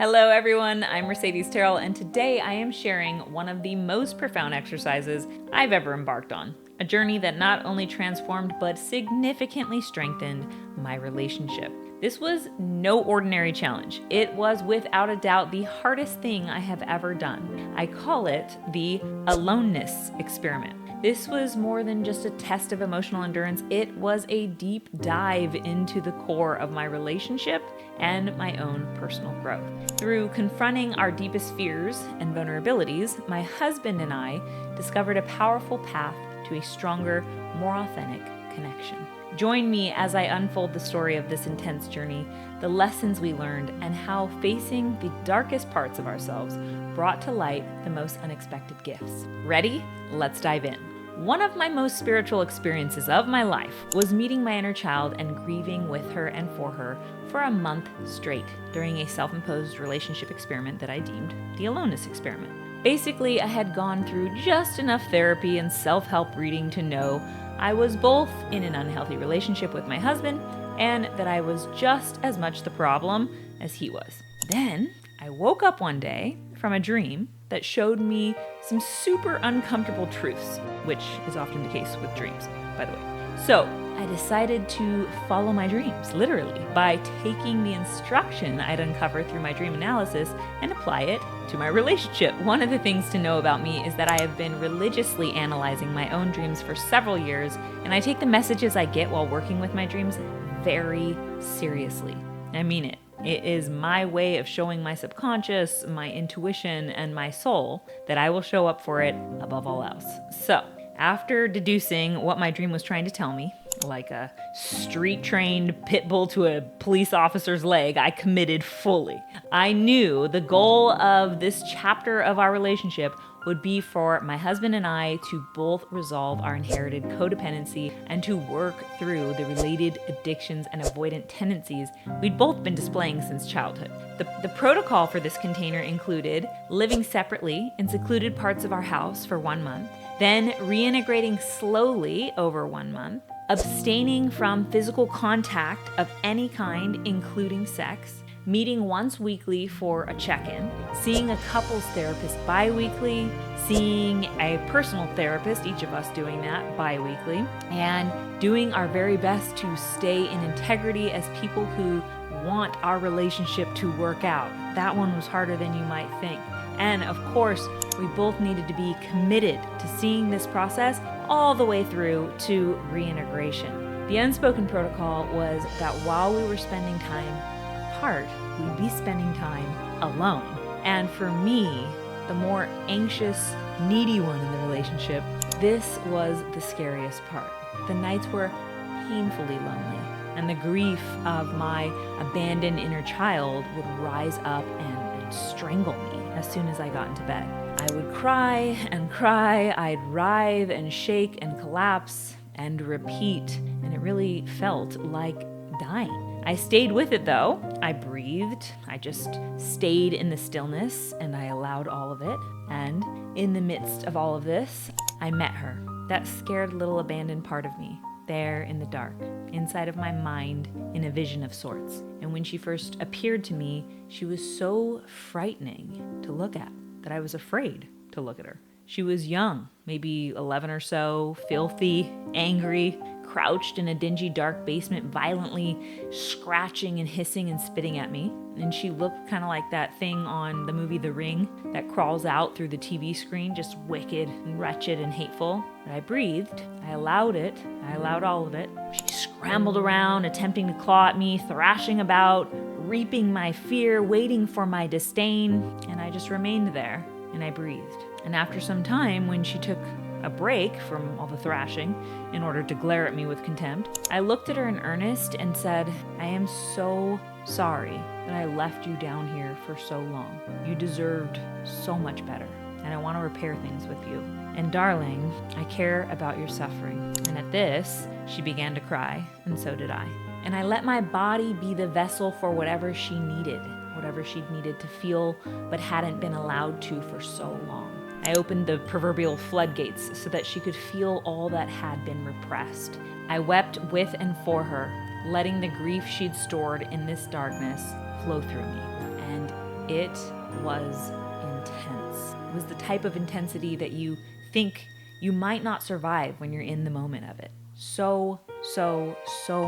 Hello everyone, I'm Mercedes Terrell, and today I am sharing one of the most profound exercises I've ever embarked on. A journey that not only transformed but significantly strengthened my relationship. This was no ordinary challenge. It was without a doubt the hardest thing I have ever done. I call it the Aloneness Experiment. This was more than just a test of emotional endurance. It was a deep dive into the core of my relationship and my own personal growth. Through confronting our deepest fears and vulnerabilities, my husband and I discovered a powerful path to a stronger, more authentic connection. Join me as I unfold the story of this intense journey, the lessons we learned, and how facing the darkest parts of ourselves brought to light the most unexpected gifts. Ready? Let's dive in. One of my most spiritual experiences of my life was meeting my inner child and grieving with her and for a month straight during a self-imposed relationship experiment that I deemed the Aloneness Experiment. Basically, I had gone through just enough therapy and self-help reading to know I was both in an unhealthy relationship with my husband and that I was just as much the problem as he was. Then I woke up one day from a dream that showed me some super uncomfortable truths, which is often the case with dreams, by the way. So I decided to follow my dreams, literally, by taking the instruction I'd uncovered through my dream analysis and apply it to my relationship. One of the things to know about me is that I have been religiously analyzing my own dreams for several years, and I take the messages I get while working with my dreams very seriously. I mean it. It is my way of showing my subconscious, my intuition, and my soul that I will show up for it above all else. So, after deducing what my dream was trying to tell me, like a street-trained pit bull to a police officer's leg, I committed fully. I knew the goal of this chapter of our relationship would be for my husband and I to both resolve our inherited codependency and to work through the related addictions and avoidant tendencies we'd both been displaying since childhood. The protocol for this container included living separately in secluded parts of our house for 1 month, then reintegrating slowly over 1 month, abstaining from physical contact of any kind, including sex, meeting once weekly for a check-in, seeing a couples therapist bi-weekly, seeing a personal therapist, each of us doing that bi-weekly, and doing our very best to stay in integrity as people who want our relationship to work out. That one was harder than you might think. And of course, we both needed to be committed to seeing this process all the way through to reintegration. The unspoken protocol was that while we were spending time apart, we'd be spending time alone. And for me, the more anxious, needy one in the relationship, this was the scariest part. The nights were painfully lonely, and the grief of my abandoned inner child would rise up and strangle me as soon as I got into bed. I would cry and cry, I'd writhe and shake and collapse and repeat, and it really felt like dying. I stayed with it though. I breathed. I just stayed in the stillness and I allowed all of it. And in the midst of all of this, I met her, that scared little abandoned part of me, there in the dark, inside of my mind, in a vision of sorts. And when she first appeared to me, she was so frightening to look at that I was afraid to look at her. She was young, maybe 11 or so, filthy, angry, crouched in a dingy dark basement, violently scratching and hissing and spitting at me. And she looked kind of like that thing on the movie The Ring that crawls out through the TV screen, just wicked and wretched and hateful. But I breathed. I allowed it. I allowed all of it. She scrambled around, attempting to claw at me, thrashing about, reaping my fear, waiting for my disdain. And I just remained there, and I breathed. And after some time, when she took a break from all the thrashing in order to glare at me with contempt, I looked at her in earnest and said, "I am so sorry that I left you down here for so long. You deserved so much better, and I want to repair things with you. And darling, I care about your suffering." And at this, she began to cry, and so did I. And I let my body be the vessel for whatever she needed, whatever she'd needed to feel but hadn't been allowed to for so long. I opened the proverbial floodgates so that she could feel all that had been repressed. I wept with and for her, letting the grief she'd stored in this darkness flow through me. And it was intense. It was the type of intensity that you think you might not survive when you're in the moment of it. So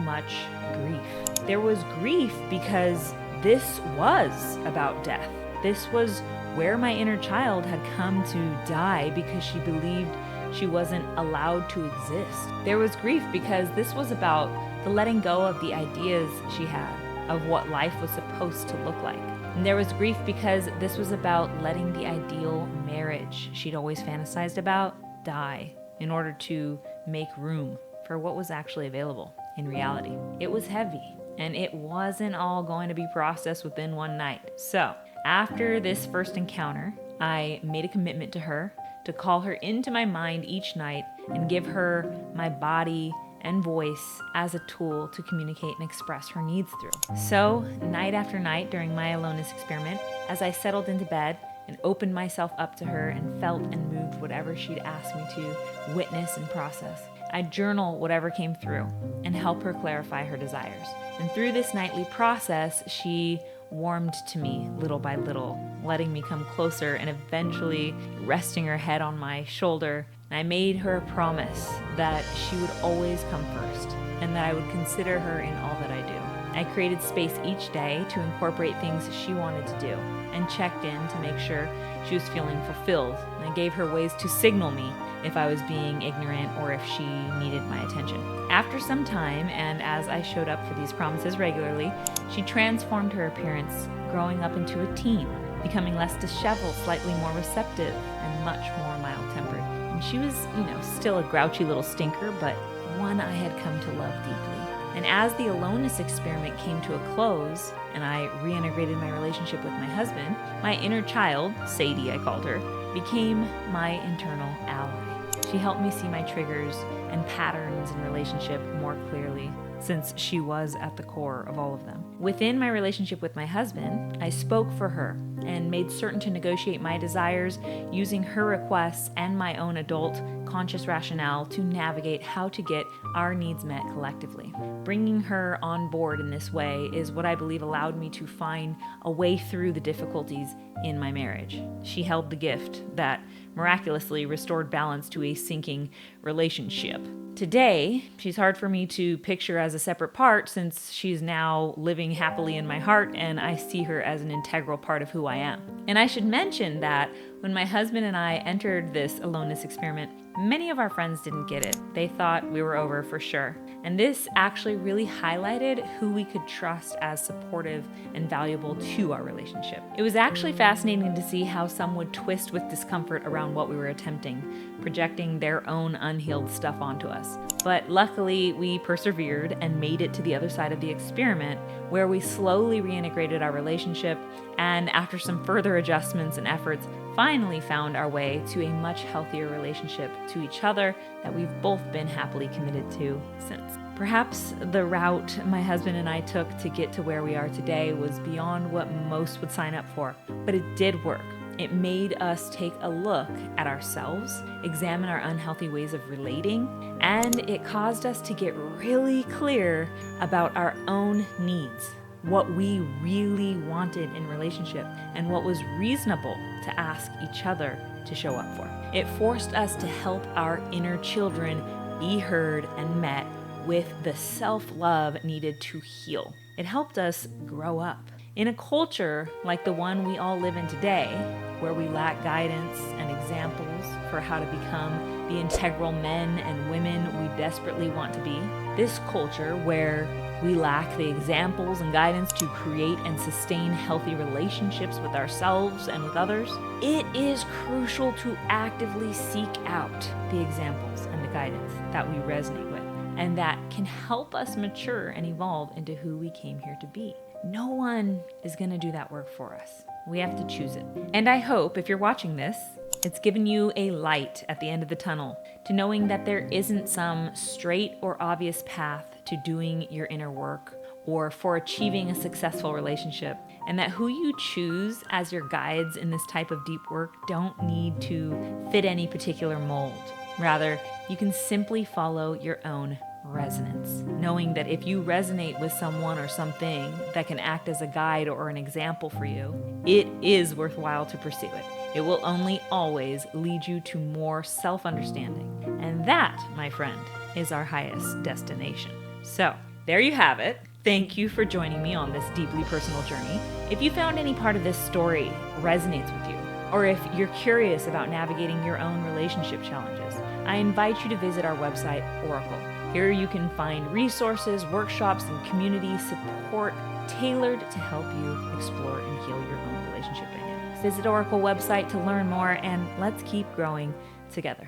much grief. There was grief because this was about death. This was where my inner child had come to die because she believed she wasn't allowed to exist. There was grief because this was about the letting go of the ideas she had of what life was supposed to look like. And there was grief because this was about letting the ideal marriage she'd always fantasized about die in order to make room for what was actually available in reality. It was heavy, and it wasn't all going to be processed within one night. So, after this first encounter, I made a commitment to her to call her into my mind each night and give her my body and voice as a tool to communicate and express her needs through. So, night after night during my Aloneness Experiment, as I settled into bed and opened myself up to her and felt and moved whatever she'd asked me to witness and process, I'd journal whatever came through and help her clarify her desires. And through this nightly process, she warmed to me little by little, letting me come closer and eventually resting her head on my shoulder. And I made her a promise that she would always come first and that I would consider her in all that I do. I created space each day to incorporate things she wanted to do and checked in to make sure she was feeling fulfilled. And I gave her ways to signal me if I was being ignorant or if she needed my attention. After some time, and as I showed up for these promises regularly, she transformed her appearance, growing up into a teen, becoming less disheveled, slightly more receptive, and much more mild-tempered. And she was, still a grouchy little stinker, but one I had come to love deeply. And as the Aloneness Experiment came to a close, and I reintegrated my relationship with my husband, my inner child, Sadie I called her, became my internal ally. She helped me see my triggers and patterns in relationship more clearly, since she was at the core of all of them. Within my relationship with my husband, I spoke for her and made certain to negotiate my desires using her requests and my own adult conscious rationale to navigate how to get our needs met collectively. Bringing her on board in this way is what I believe allowed me to find a way through the difficulties in my marriage. She held the gift that miraculously restored balance to a sinking relationship. Today, she's hard for me to picture as a separate part since she's now living happily in my heart and I see her as an integral part of who I am. And I should mention that when my husband and I entered this Aloneness Experiment, many of our friends didn't get it. They thought we were over for sure. And this actually really highlighted who we could trust as supportive and valuable to our relationship. It was actually fascinating to see how some would twist with discomfort around what we were attempting, projecting their own unhealed stuff onto us. But luckily, we persevered and made it to the other side of the experiment, where we slowly reintegrated our relationship and, after some further adjustments and efforts, finally found our way to a much healthier relationship to each other that we've both been happily committed to since. Perhaps the route my husband and I took to get to where we are today was beyond what most would sign up for, but it did work. It made us take a look at ourselves, examine our unhealthy ways of relating, and it caused us to get really clear about our own needs, what we really wanted in relationship, and what was reasonable to ask each other to show up for. It forced us to help our inner children be heard and met with the self-love needed to heal. It helped us grow up. In a culture like the one we all live in today, where we lack guidance and examples for how to become the integral men and women we desperately want to be, this culture where we lack the examples and guidance to create and sustain healthy relationships with ourselves and with others, it is crucial to actively seek out the examples and the guidance that we resonate with, and that can help us mature and evolve into who we came here to be. No one is going to do that work for us. We have to choose it. And I hope, if you're watching this, it's given you a light at the end of the tunnel to knowing that there isn't some straight or obvious path to doing your inner work or for achieving a successful relationship, and that who you choose as your guides in this type of deep work don't need to fit any particular mold. Rather, you can simply follow your own resonance. Knowing that if you resonate with someone or something that can act as a guide or an example for you, it is worthwhile to pursue it. It will only always lead you to more self-understanding. And that, my friend, is our highest destination. So, there you have it. Thank you for joining me on this deeply personal journey. If you found any part of this story resonates with you, or if you're curious about navigating your own relationship challenges, I invite you to visit our website, Oracle. Here you can find resources, workshops, and community support tailored to help you explore and heal your own relationship dynamics. Visit Oracle website to learn more, and let's keep growing together.